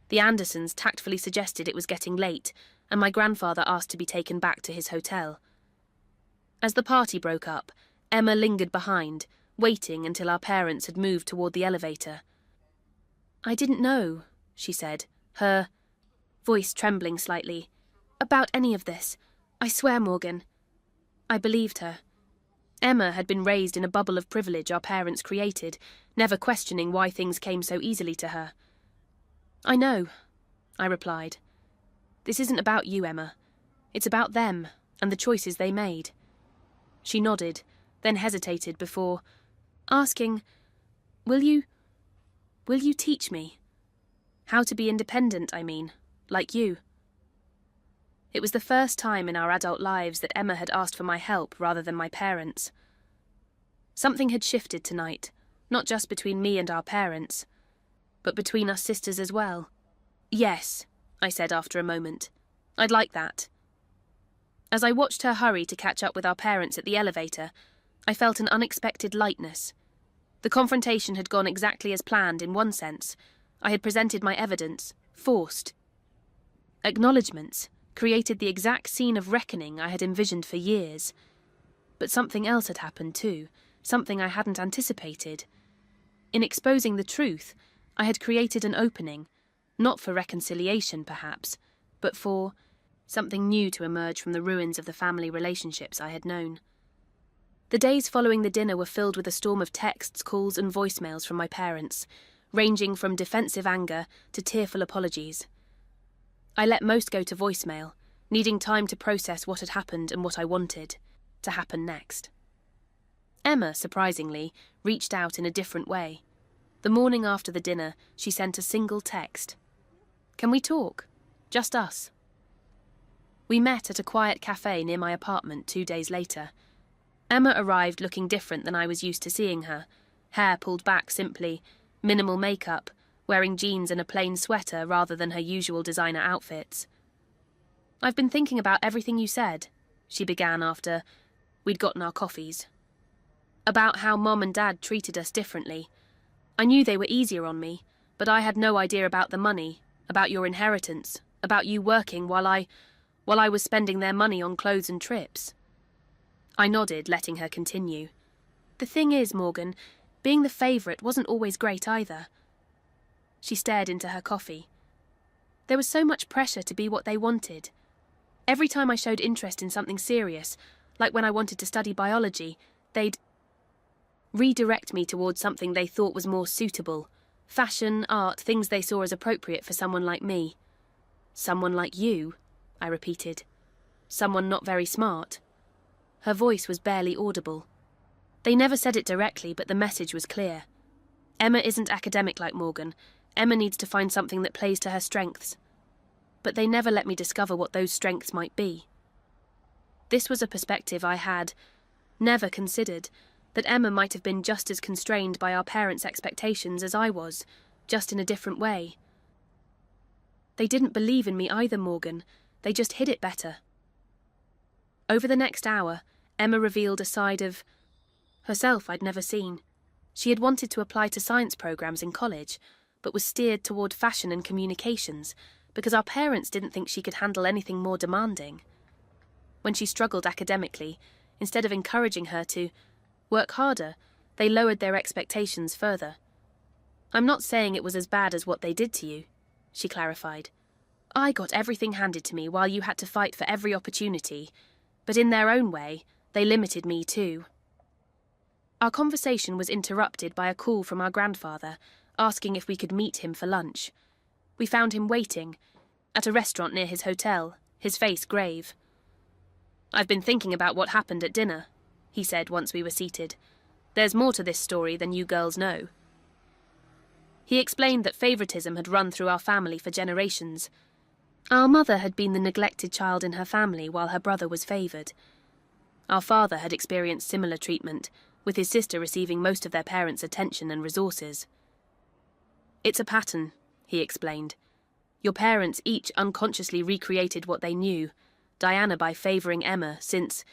The Andersons tactfully suggested it was getting late, and my grandfather asked to be taken back to his hotel. As the party broke up, Emma lingered behind, waiting until our parents had moved toward the elevator. "I didn't know," she said, her voice trembling slightly, "about any of this. I swear, Morgan." I believed her. Emma had been raised in a bubble of privilege our parents created, never questioning why things came so easily to her. "I know," I replied. "This isn't about you, Emma. It's about them and the choices they made." She nodded, then hesitated before asking, Will you teach me? How to be independent, I mean, like you." It was the first time in our adult lives that Emma had asked for my help rather than my parents. Something had shifted tonight, not just between me and our parents, but between us sisters as well. "Yes," I said after a moment. "I'd like that." As I watched her hurry to catch up with our parents at the elevator, I felt an unexpected lightness. The confrontation had gone exactly as planned in one sense. I had presented my evidence, forced. Acknowledgements created the exact scene of reckoning I had envisioned for years. But something else had happened too, something I hadn't anticipated. In exposing the truth, I had created an opening, not for reconciliation perhaps, but for something new to emerge from the ruins of the family relationships I had known. The days following the dinner were filled with a storm of texts, calls, and voicemails from my parents, ranging from defensive anger to tearful apologies. I let most go to voicemail, needing time to process what had happened and what I wanted to happen next. Emma, surprisingly, reached out in a different way. The morning after the dinner, she sent a single text. "Can we talk? Just us." We met at a quiet cafe near my apartment 2 days later. Emma arrived looking different than I was used to seeing her, hair pulled back simply, minimal makeup, wearing jeans and a plain sweater rather than her usual designer outfits. "I've been thinking about everything you said," she began after we'd gotten our coffees. "About how Mom and Dad treated us differently. I knew they were easier on me, but I had no idea about the money, about your inheritance, about you working while I was spending their money on clothes and trips." I nodded, letting her continue. "The thing is, Morgan, being the favourite wasn't always great either." She stared into her coffee. "There was so much pressure to be what they wanted. Every time I showed interest in something serious, like when I wanted to study biology, they'd redirect me towards something they thought was more suitable. Fashion, art, things they saw as appropriate for someone like me." "Someone like you," I repeated. "Someone not very smart." Her voice was barely audible. They never said it directly, but the message was clear. Emma isn't academic like Morgan. Emma needs to find something that plays to her strengths. But they never let me discover what those strengths might be. This was a perspective I had never considered, that Emma might have been just as constrained by our parents' expectations as I was, just in a different way. They didn't believe in me either, Morgan. They just hid it better. Over the next hour, Emma revealed a side of herself I'd never seen. She had wanted to apply to science programs in college, but was steered toward fashion and communications because our parents didn't think she could handle anything more demanding. When she struggled academically, instead of encouraging her to work harder, they lowered their expectations further. "I'm not saying it was as bad as what they did to you," she clarified. "I got everything handed to me while you had to fight for every opportunity, but in their own way, they limited me too." Our conversation was interrupted by a call from our grandfather, asking if we could meet him for lunch. We found him waiting, at a restaurant near his hotel, his face grave. "I've been thinking about what happened at dinner," he said once we were seated. "There's more to this story than you girls know." He explained that favoritism had run through our family for generations. Our mother had been the neglected child in her family while her brother was favoured. Our father had experienced similar treatment, with his sister receiving most of their parents' attention and resources. "It's a pattern," he explained. "Your parents each unconsciously recreated what they knew, Diana by favouring Emma since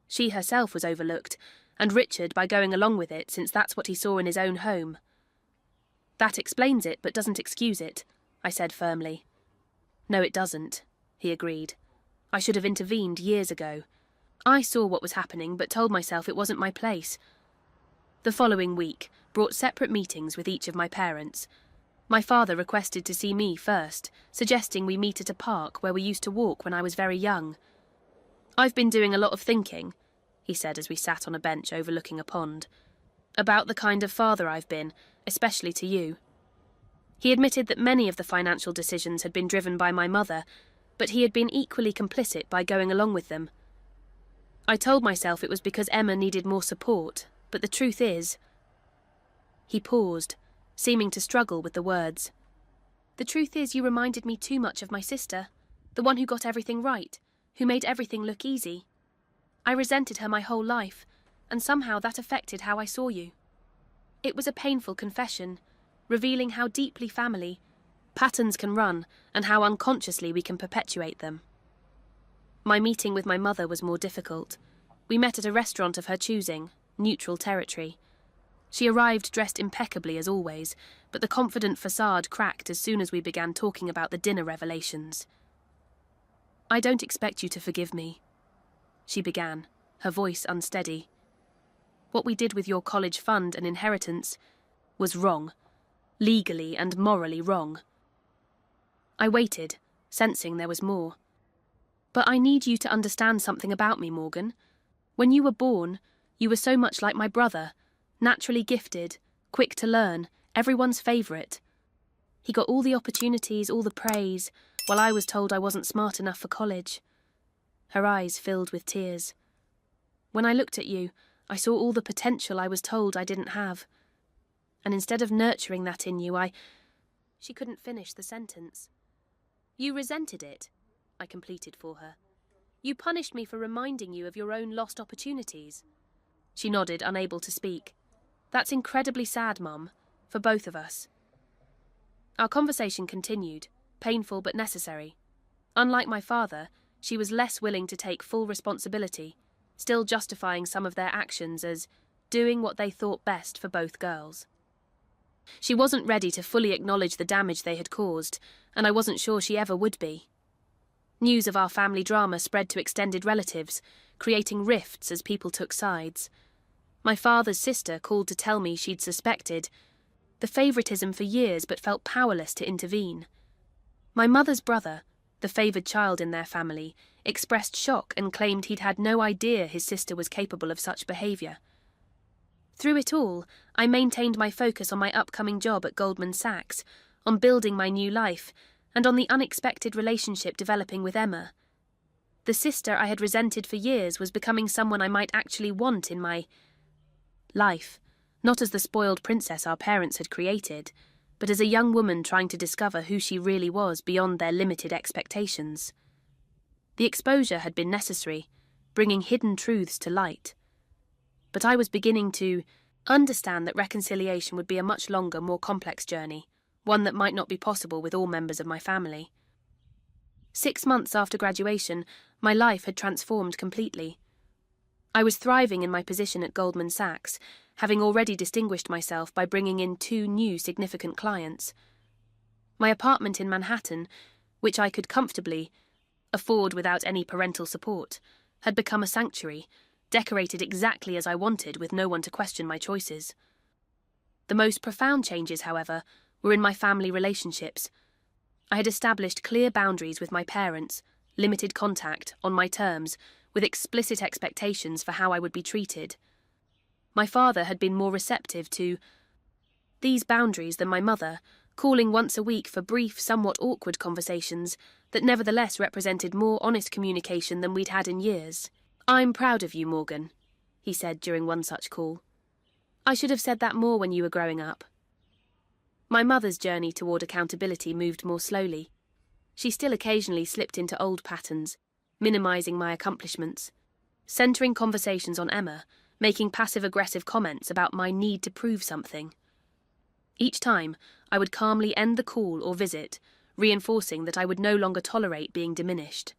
she herself was overlooked, and Richard by going along with it since that's what he saw in his own home." "That explains it, but doesn't excuse it," I said firmly. "No, it doesn't," he agreed. "I should have intervened years ago. I saw what was happening, but told myself it wasn't my place." The following week brought separate meetings with each of my parents. My father requested to see me first, suggesting we meet at a park where we used to walk when I was very young. "I've been doing a lot of thinking," he said as we sat on a bench overlooking a pond, "about the kind of father I've been, especially to you." He admitted that many of the financial decisions had been driven by my mother, but he had been equally complicit by going along with them. I told myself it was because Emma needed more support, but the truth is... He paused, seeming to struggle with the words. "The truth is you reminded me too much of my sister, the one who got everything right, who made everything look easy. I resented her my whole life, and somehow that affected how I saw you. It was a painful confession, revealing how deeply family patterns can run and how unconsciously we can perpetuate them." My meeting with my mother was more difficult. We met at a restaurant of her choosing, neutral territory. She arrived dressed impeccably as always, but the confident facade cracked as soon as we began talking about the dinner revelations. "I don't expect you to forgive me," she began, her voice unsteady. "What we did with your college fund and inheritance was wrong. Legally and morally wrong." I waited, sensing there was more. "But I need you to understand something about me, Morgan. When you were born, You were so much like my brother, naturally gifted, quick to learn, everyone's favourite. He got all the opportunities, all the praise, while I was told I wasn't smart enough for college." Her eyes filled with tears. "When I looked at you, I saw all the potential I was told I didn't have. And instead of nurturing that in you, She couldn't finish the sentence. "You resented it," I completed for her. "You punished me for reminding you of your own lost opportunities." She nodded, unable to speak. "That's incredibly sad, Mum, for both of us." Our conversation continued, painful but necessary. Unlike my father, she was less willing to take full responsibility, still justifying some of their actions as doing what they thought best for both girls. She wasn't ready to fully acknowledge the damage they had caused, and I wasn't sure she ever would be. News of our family drama spread to extended relatives, creating rifts as people took sides. My father's sister called to tell me she'd suspected the favouritism for years but felt powerless to intervene. My mother's brother, the favoured child in their family, expressed shock and claimed he'd had no idea his sister was capable of such behaviour. Through it all, I maintained my focus on my upcoming job at Goldman Sachs, on building my new life, and on the unexpected relationship developing with Emma. The sister I had resented for years was becoming someone I might actually want in my life, not as the spoiled princess our parents had created, but as a young woman trying to discover who she really was beyond their limited expectations. The exposure had been necessary, bringing hidden truths to light. But I was beginning to understand that reconciliation would be a much longer, more complex journey, one that might not be possible with all members of my family. 6 months after graduation, my life had transformed completely. I was thriving in my position at Goldman Sachs, having already distinguished myself by bringing in 2 new significant clients. My apartment in Manhattan, which I could comfortably afford without any parental support, had become a sanctuary, decorated exactly as I wanted with no one to question my choices. The most profound changes, however, were in my family relationships. I had established clear boundaries with my parents, limited contact, on my terms, with explicit expectations for how I would be treated. My father had been more receptive to these boundaries than my mother, calling once a week for brief, somewhat awkward conversations that nevertheless represented more honest communication than we'd had in years. "I'm proud of you, Morgan," he said during one such call. "I should have said that more when you were growing up." My mother's journey toward accountability moved more slowly. She still occasionally slipped into old patterns, minimizing my accomplishments, centering conversations on Emma, making passive-aggressive comments about my need to prove something. Each time, I would calmly end the call or visit, reinforcing that I would no longer tolerate being diminished.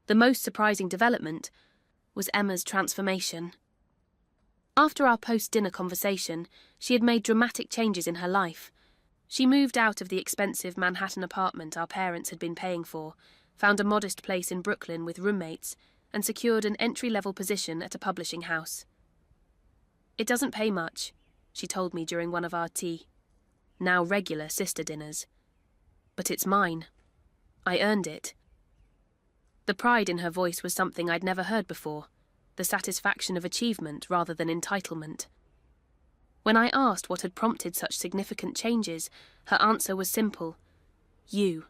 The most surprising development was Emma's transformation. After our post-dinner conversation, she had made dramatic changes in her life. She moved out of the expensive Manhattan apartment our parents had been paying for, found a modest place in Brooklyn with roommates, and secured an entry-level position at a publishing house. "It doesn't pay much," she told me during one of our now regular sister dinners. "But it's mine. I earned it." The pride in her voice was something I'd never heard before, the satisfaction of achievement rather than entitlement. When I asked what had prompted such significant changes, her answer was simple: "You.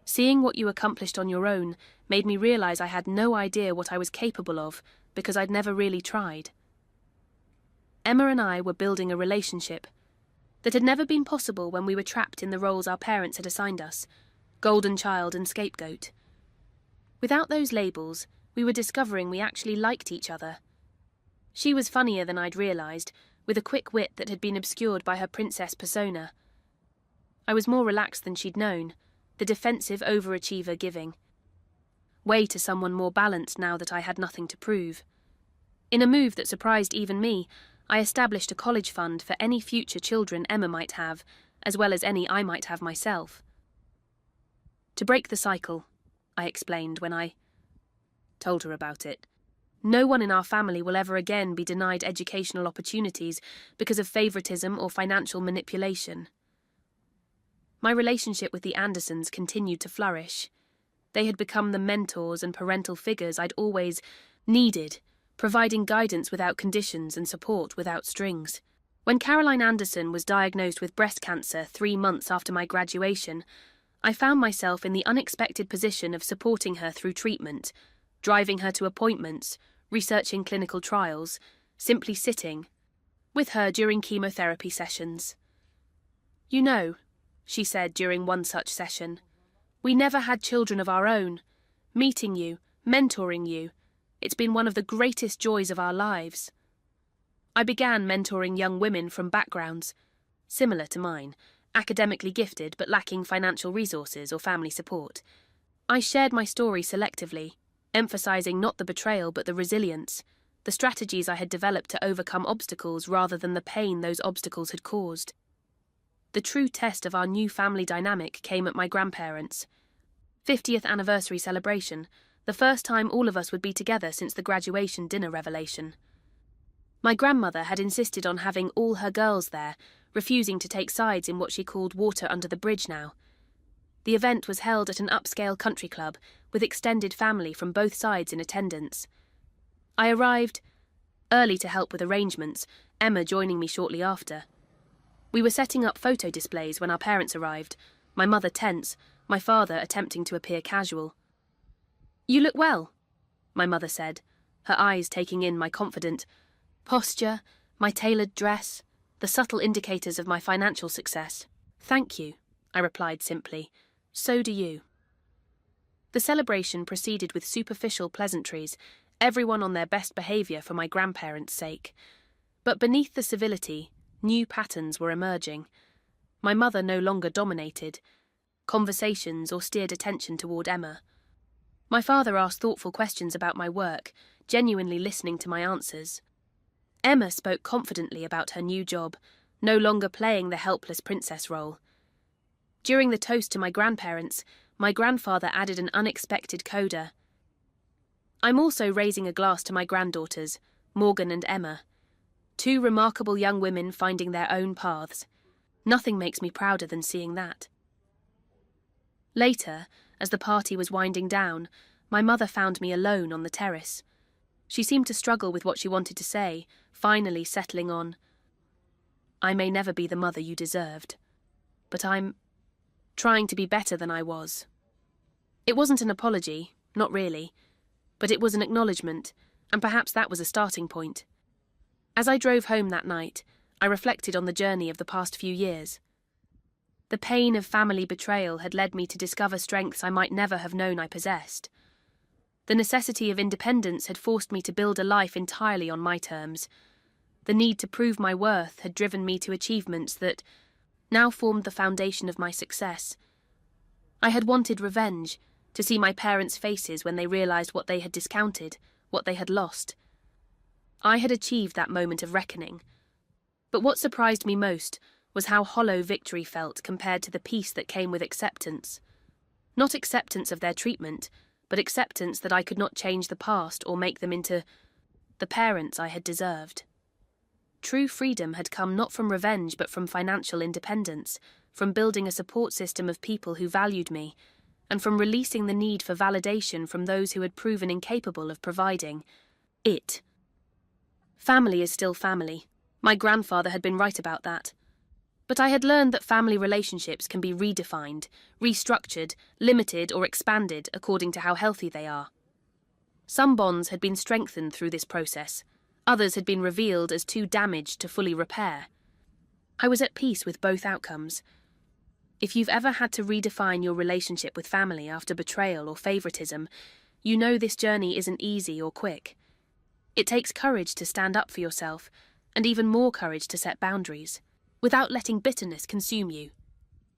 Seeing what you accomplished on your own made me realize I had no idea what I was capable of because I'd never really tried." Emma and I were building a relationship that had never been possible when we were trapped in the roles our parents had assigned us, golden child and scapegoat. Without those labels, we were discovering we actually liked each other. She was funnier than I'd realized, with a quick wit that had been obscured by her princess persona. I was more relaxed than she'd known, the defensive overachiever giving way to someone more balanced now that I had nothing to prove. In a move that surprised even me, I established a college fund for any future children Emma might have, as well as any I might have myself. "To break the cycle," I explained when I told her about it. "No one in our family will ever again be denied educational opportunities because of favoritism or financial manipulation." My relationship with the Andersons continued to flourish. They had become the mentors and parental figures I'd always needed, providing guidance without conditions and support without strings. When Caroline Anderson was diagnosed with breast cancer 3 months after my graduation, I found myself in the unexpected position of supporting her through treatment, driving her to appointments, researching clinical trials, simply sitting with her during chemotherapy sessions. "You know," she said during one such session, "we never had children of our own. Meeting you, mentoring you, it's been one of the greatest joys of our lives." I began mentoring young women from backgrounds similar to mine, academically gifted but lacking financial resources or family support. I shared my story selectively, emphasizing not the betrayal but the resilience, the strategies I had developed to overcome obstacles rather than the pain those obstacles had caused. The true test of our new family dynamic came at my grandparents' 50th anniversary celebration, the first time all of us would be together since the graduation dinner revelation. My grandmother had insisted on having all her girls there, refusing to take sides in what she called water under the bridge now. The event was held at an upscale country club, with extended family from both sides in attendance. I arrived early to help with arrangements, Emma joining me shortly after. We were setting up photo displays when our parents arrived, my mother tense, my father attempting to appear casual. "You look well," my mother said, her eyes taking in my confident posture, my tailored dress, the subtle indicators of my financial success. "Thank you," I replied simply. "So do you." The celebration proceeded with superficial pleasantries, everyone on their best behaviour for my grandparents' sake. But beneath the civility, new patterns were emerging. My mother no longer dominated conversations or steered attention toward Emma. My father asked thoughtful questions about my work, genuinely listening to my answers. Emma spoke confidently about her new job, no longer playing the helpless princess role. During the toast to my grandparents, my grandfather added an unexpected coda. "I'm also raising a glass to my granddaughters, Morgan and Emma. 2 remarkable young women finding their own paths. Nothing makes me prouder than seeing that." Later, as the party was winding down, my mother found me alone on the terrace. She seemed to struggle with what she wanted to say, finally settling on, "I may never be the mother you deserved, but I'm trying to be better than I was." It wasn't an apology, not really, but it was an acknowledgement, and perhaps that was a starting point. As I drove home that night, I reflected on the journey of the past few years. The pain of family betrayal had led me to discover strengths I might never have known I possessed. The necessity of independence had forced me to build a life entirely on my terms. The need to prove my worth had driven me to achievements that now formed the foundation of my success. I had wanted revenge, to see my parents' faces when they realized what they had discounted, what they had lost. I had achieved that moment of reckoning. But what surprised me most was how hollow victory felt compared to the peace that came with acceptance. Not acceptance of their treatment, but acceptance that I could not change the past or make them into the parents I had deserved. True freedom had come not from revenge but from financial independence, from building a support system of people who valued me, and from releasing the need for validation from those who had proven incapable of providing it. Family is still family. My grandfather had been right about that. But I had learned that family relationships can be redefined, restructured, limited or expanded according to how healthy they are. Some bonds had been strengthened through this process, others had been revealed as too damaged to fully repair. I was at peace with both outcomes. If you've ever had to redefine your relationship with family after betrayal or favoritism, you know this journey isn't easy or quick. It takes courage to stand up for yourself, and even more courage to set boundaries, without letting bitterness consume you.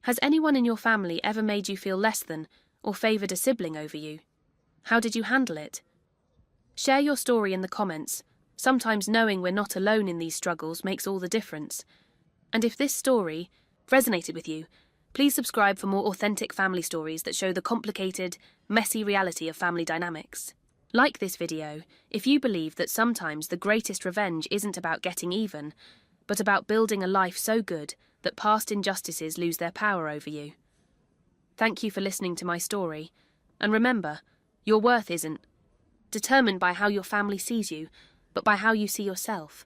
Has anyone in your family ever made you feel less than, or favoured a sibling over you? How did you handle it? Share your story in the comments. Sometimes knowing we're not alone in these struggles makes all the difference. And if this story resonated with you, please subscribe for more authentic family stories that show the complicated, messy reality of family dynamics. Like this video if you believe that sometimes the greatest revenge isn't about getting even, but about building a life so good that past injustices lose their power over you. Thank you for listening to my story, and remember, your worth isn't determined by how your family sees you, but by how you see yourself.